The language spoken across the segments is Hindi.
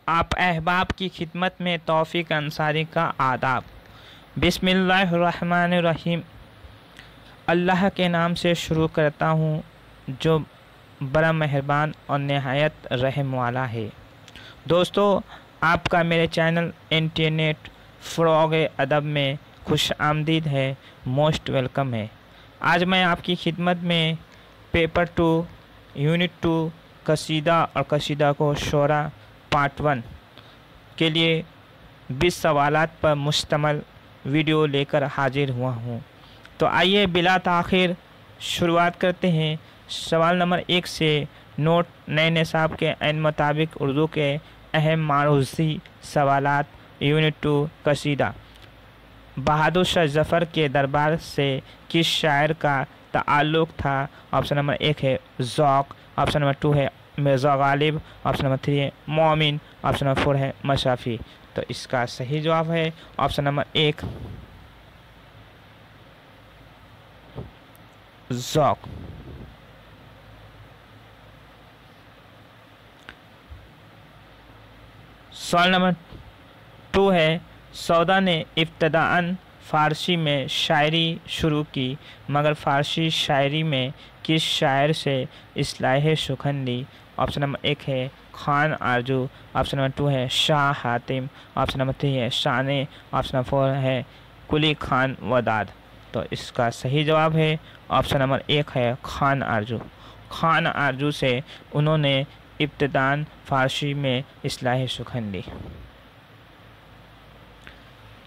आप अहबाब की खिदमत में तौफ़ीक अंसारी का आदाब। बिस्मिल्लाहिर्रहमानिर्रहीम। अल्लाह के नाम से शुरू करता हूँ जो बड़ा मेहरबान और नहायत रहम वाला है। दोस्तों, आपका मेरे चैनल इंटरनेट फ़रोग़ अदब में खुश आमदीद है, मोस्ट वेलकम है। आज मैं आपकी खिदमत में पेपर 2 यूनिट 2 कसीदा और कसीदा को शोरा पार्ट 1 के लिए 20 सवालात पर मुश्तमल वीडियो लेकर हाजिर हुआ हूँ। तो आइए बिला ताख़िर शुरुआत करते हैं। सवाल नंबर 1 से नोट नए निसाब के ऐन मुताबिक उर्दू के अहम मारूसी सवालात। यूनिट 2 कसीदा। बहादुर शाह ज़फ़र के दरबार से किस शायर का ताल्लुक़ था? ऑप्शन नंबर 1 है ज़ौक़, ऑप्शन नंबर 2 है मिर्ज़ा गालिब, ऑप्शन नंबर 3 है मोमिन, ऑप्शन नंबर 4 है मशाफ़ी। तो इसका सही जवाब है ऑप्शन नंबर 1 ज़ौक़। सवाल नंबर 2 है सौदा ने इब्तदाअन फ़ारसी में शायरी शुरू की, मगर फ़ारसी शायरी में किस शायर से इस्लाह सुखन ली? ऑप्शन नंबर 1 है खान आरजू, ऑप्शन नंबर 2 है शाह हातिम, ऑप्शन नंबर 3 है शाने, ऑप्शन नंबर 4 है कुली खान वदाद। तो इसका सही जवाब है ऑप्शन नंबर 1 है खान आरजू। खान आरजू से उन्होंने इब्तदाअन फ़ारसी में इस्लाह सुखन ली।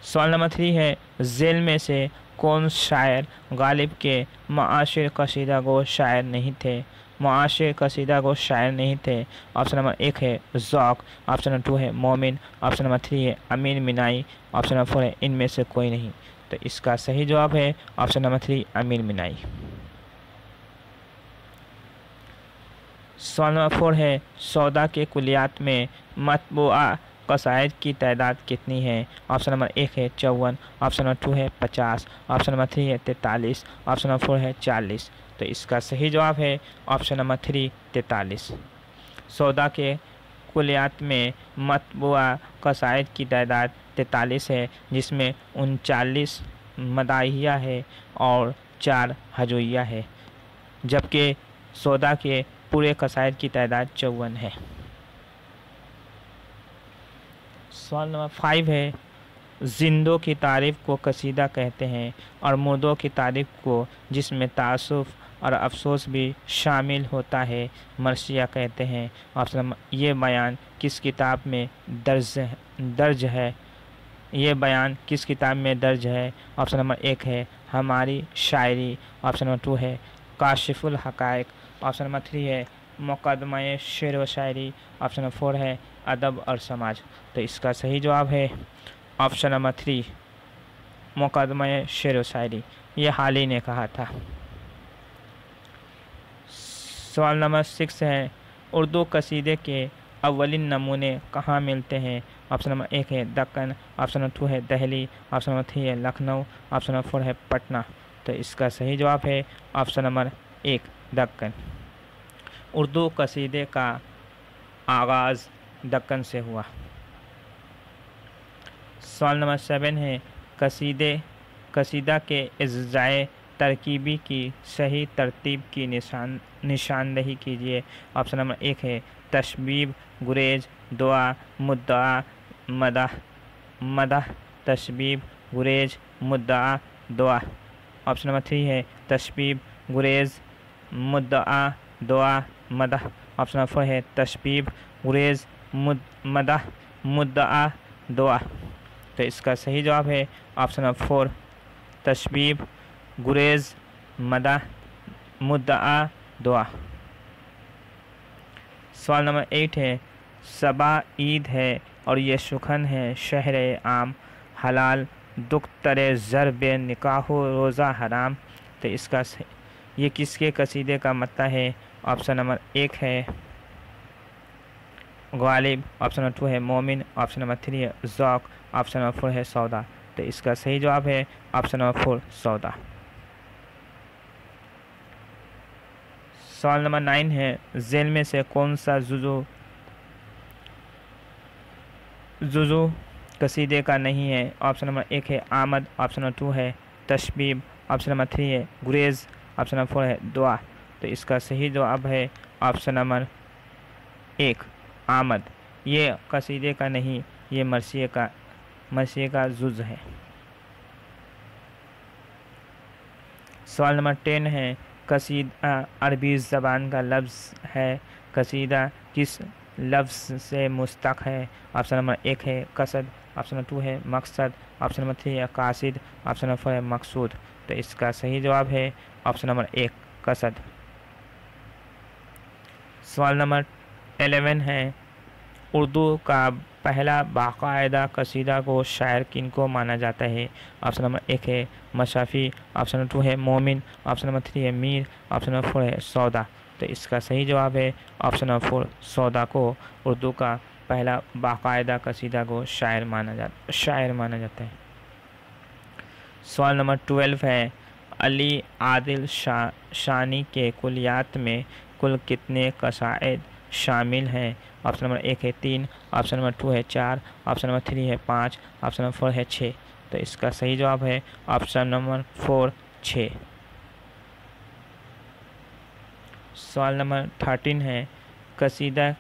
सवाल नंबर 3 है झेल में से कौन शायर गालिब के मुआशिर कसीदा गो शायर नहीं थे? मुआशिर कसीदा गो शायर नहीं थे। ऑप्शन नंबर 1 है ज़ौक़, ऑप्शन नंबर 2 है मोमिन, ऑप्शन नंबर 3 है अमीन मिनाई, ऑप्शन नंबर 4 है इनमें से कोई नहीं। तो इसका सही जवाब है ऑप्शन नंबर 3 अमीन मिनाई। सवाल नंबर 4 है सौदा के कुलियात में मतबूआ कसायद की तादाद कितनी है? ऑप्शन नंबर 1 है 54, ऑप्शन नंबर 2 है 50, ऑप्शन नंबर 3 है 43, ऑप्शन नंबर 4 है 40। तो इसका सही जवाब है ऑप्शन नंबर 3 43। सौदा के कुलियात में मतबूआ कसायद की तादाद 43 है, जिसमें 39 मदाहिया है और 4 हजोइया है, जबकि सौदा के पूरे कसायद की तादाद 54 है। सवाल नंबर 5 है जिंदों की तारीफ़ को कसीदा कहते हैं और मुर्दों की तारीफ़ को, जिसमें तासुफ़ और अफसोस भी शामिल होता है, मरसिया कहते हैं। ऑप्शन नंबर ये बयान किस किताब में दर्ज है? ये बयान किस किताब में दर्ज है? ऑप्शन नंबर 1 है हमारी शायरी, ऑप्शन नंबर 2 है काशिफुल हक़ाइक़, ऑप्शन नंबर 3 है मुक़दमा शेर व शायरी, ऑप्शन नंबर 4 है अदब और समाज। तो इसका सही जवाब है ऑप्शन नंबर 3 मुक़दमा शेर व शायरी। ये हाल ही ने कहा था। सवाल नंबर 6 है उर्दू कसीदे के अव्वलिन नमूने कहाँ मिलते हैं? ऑप्शन नंबर 1 है दक्कन, ऑप्शन नंबर 2 है दिल्ली, ऑप्शन नंबर 3 है लखनऊ, ऑप्शन नंबर 4 है पटना। तो इसका सही जवाब है ऑप्शन नंबर 1 दक्कन। उर्दू कसीदे का आगाज़ दक्कन से हुआ। सवाल नंबर 7 है कसीदा के इज़्ज़ाए तरकीबी की सही तरतीब की निशानदही कीजिए। ऑप्शन नंबर 1 है तशबीब, गुरेज, दुआ, मुद्दआ, मदह, तशबीब, गुरेज, मुद्दआ, दुआ। ऑप्शन नंबर 3 है तशबीब, गुरेज, मुद्दआ, दुआ, मदह। ऑप्शन नंबर 4 है तशबीब, गुरेज, मदह, मुद्दआ, दुआ। तो इसका सही जवाब है ऑप्शन नंबर 4 तशबीब, गुरेज, मदह, मुद्दआ, दुआ। सवाल नंबर 8 है सबा ईद है और ये सुखन है शहर आम, हलाल दुख तरे ज़र बे निकाहो रोज़ा हराम। तो इसका ये किसके कसीदे का मत्ता है? ऑप्शन नंबर 1 है गालिब, ऑप्शन नंबर 2 है मोमिन, ऑप्शन नंबर 3 है ज़ौक़, ऑप्शन नंबर 4 है सौदा। तो इसका सही जवाब है ऑप्शन नंबर 4 सौदा। सवाल नंबर 9 है झेल में से कौन सा जुज़ू जुज़ू कसीदे का नहीं है। ऑप्शन नंबर 1 है आमद, ऑप्शन नंबर 2 है तशबीब, ऑप्शन नंबर 3 है गुरेज, ऑप्शन नंबर 4 है दुआ। तो इसका सही जवाब है ऑप्शन नंबर 1 आमद। ये कसीदे का नहीं, ये मरसिए का जुज़ है। सवाल नंबर 10 है कसीदा अरबी ज़बान का लफ्ज़ है। कसीदा किस लफ्ज़ से मुश्तक़ है? ऑप्शन नंबर 1 है कसद, ऑप्शन नंबर 2 है मकसद, ऑप्शन नंबर 3 है कासिद, ऑप्शन नंबर 4 है मकसूद। तो इसका सही जवाब है ऑप्शन नंबर 1 कसद। सवाल नंबर 11 है उर्दू का पहला बाकायदा कसीदा को शायर किनको माना जाता है? ऑप्शन नंबर 1 है मशाफी, ऑप्शन नंबर 2 है मोमिन, ऑप्शन नंबर 3 है मीर, ऑप्शन नंबर 4 है सौदा। तो इसका सही जवाब है ऑप्शन नंबर 4 सौदा को उर्दू का पहला बाकायदा कसीदा को शायर माना जाता है। सवाल नंबर 12 है अली आदिल शानी के कुलियात में कुल कितने कसाइद शामिल हैं? ऑप्शन नंबर 1 है 3, ऑप्शन नंबर 2 है 4, ऑप्शन नंबर 3 है 5, ऑप्शन नंबर 4 है 6। तो इसका सही जवाब है ऑप्शन नंबर 4 6। सवाल नंबर 13 है कसीदा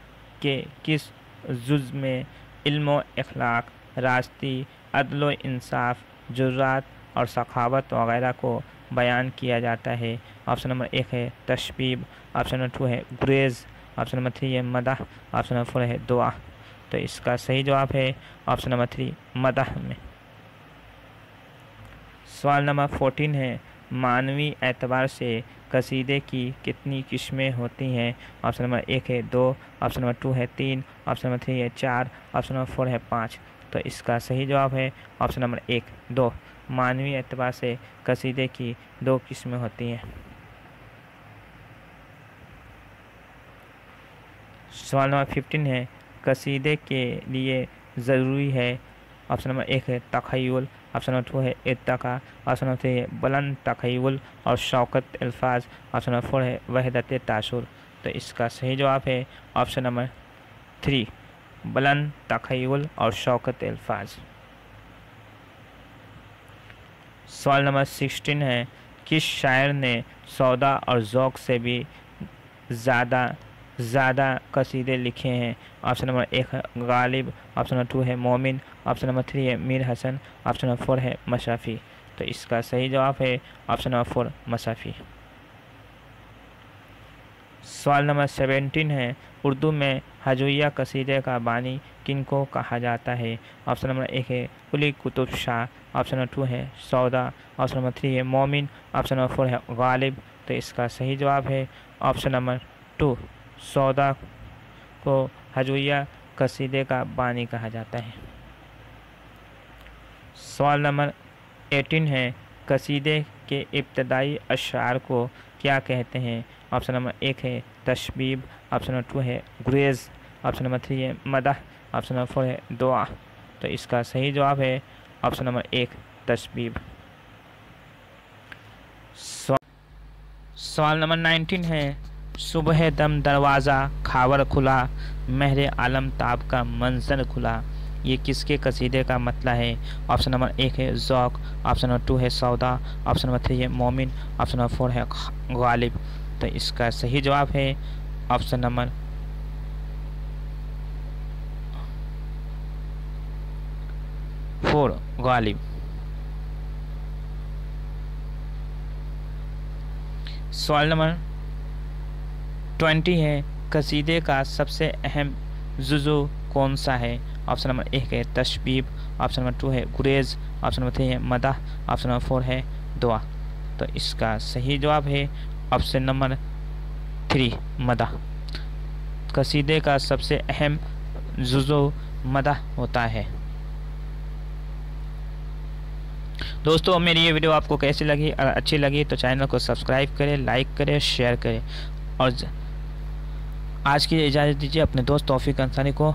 के किस जुज़ में इल्म अखलाक, रास्ती, अदल इंसाफ, जुर्रात और सखावत वगैरह को बयान किया जाता है? ऑप्शन नंबर 1 है तशबीब, ऑप्शन नंबर 2 है गुरेज, ऑप्शन नंबर 3 है मदह, ऑप्शन नंबर 4 है दुआ। तो इसका सही जवाब है ऑप्शन नंबर 3 मदह में। सवाल नंबर 14 है मानवी एतबार से कसीदे की कितनी किस्में होती हैं? ऑप्शन नंबर 1 है 2, ऑप्शन नंबर 2 है 3, ऑप्शन नंबर 3 है 4, ऑप्शन नंबर 4 है 5। तो इसका सही जवाब है ऑप्शन नंबर 1 2। मानवी एतबार से कसीदे की 2 किस्में होती हैं। सवाल नंबर 15 है कसीदे के लिए ज़रूरी है? ऑप्शन नंबर 1 है तख़य्युल, ऑप्शन नंबर 2 है इत्तक़ा, ऑप्शन नंबर 3 है बुलंद तख़य्युल और शौकत अल्फाज, ऑप्शन नंबर 4 है वहदत तासुर। तो इसका सही जवाब है ऑप्शन नंबर 3 बुलंद तख़य्युल और शौकत अल्फाज। सवाल नंबर 16 है किस शायर ने सौदा और ज़ौक़ से भी ज़्यादा कसीदे लिखे हैं? ऑप्शन नंबर 1 है गालिब, ऑप्शन नंबर 2 है मोमिन, ऑप्शन नंबर 3 है मीर हसन, ऑप्शन नंबर 4 है मशाफी। तो इसका सही जवाब है ऑप्शन नंबर 4 मशाफी। सवाल नंबर 17 है उर्दू में हजविया कसीदे का बानी किनको कहा जाता है? ऑप्शन नंबर 1 है कुली कुतुब शाह, ऑप्शन नंबर 2 है सौदा, ऑप्शन नंबर 3 है मोमिन, ऑप्शन नंबर 4 है गालिब। तो इसका सही जवाब है ऑप्शन नंबर 2 सौदा को हजविया कसीदे का बानी कहा जाता है। सवाल नंबर 18 है कसीदे के इब्तदाई अशआर को क्या कहते हैं? ऑप्शन नंबर 1 है तशबीब, ऑप्शन नंबर 2 है गुरेज, ऑप्शन नंबर 3 है मदह, ऑप्शन नंबर 4 है दुआ। तो इसका सही जवाब है ऑप्शन नंबर 1 तशबीब। सवाल नंबर 19 है सुबह दम दरवाज़ा खावर खुला, महरे आलम ताब का मंजर खुला, ये किसके कसीदे का मतला है? ऑप्शन नंबर 1 है ज़ौक़, ऑप्शन नंबर 2 है सौदा, ऑप्शन नंबर 3 है मोमिन, ऑप्शन नंबर 4 है गालिब। तो इसका सही जवाब है ऑप्शन नंबर 4 गालिब। सवाल नंबर 20 है कसीदे का सबसे अहम जुज़ू कौन सा है? ऑप्शन नंबर 1 है तशबीब, ऑप्शन नंबर 2 है गुरेज, ऑप्शन नंबर 3 है मदह, ऑप्शन नंबर 4 है दुआ। तो इसका सही जवाब है ऑप्शन नंबर 3 मदह। कसीदे का सबसे अहम जुज़ू मदह होता है। दोस्तों मेरी ये वीडियो आपको कैसी लगी? अगर अच्छी लगी तो चैनल को सब्सक्राइब करें, लाइक करें, शेयर करें और आज की इजाज़त दीजिए अपने दोस्त तौफीक अंसारी को।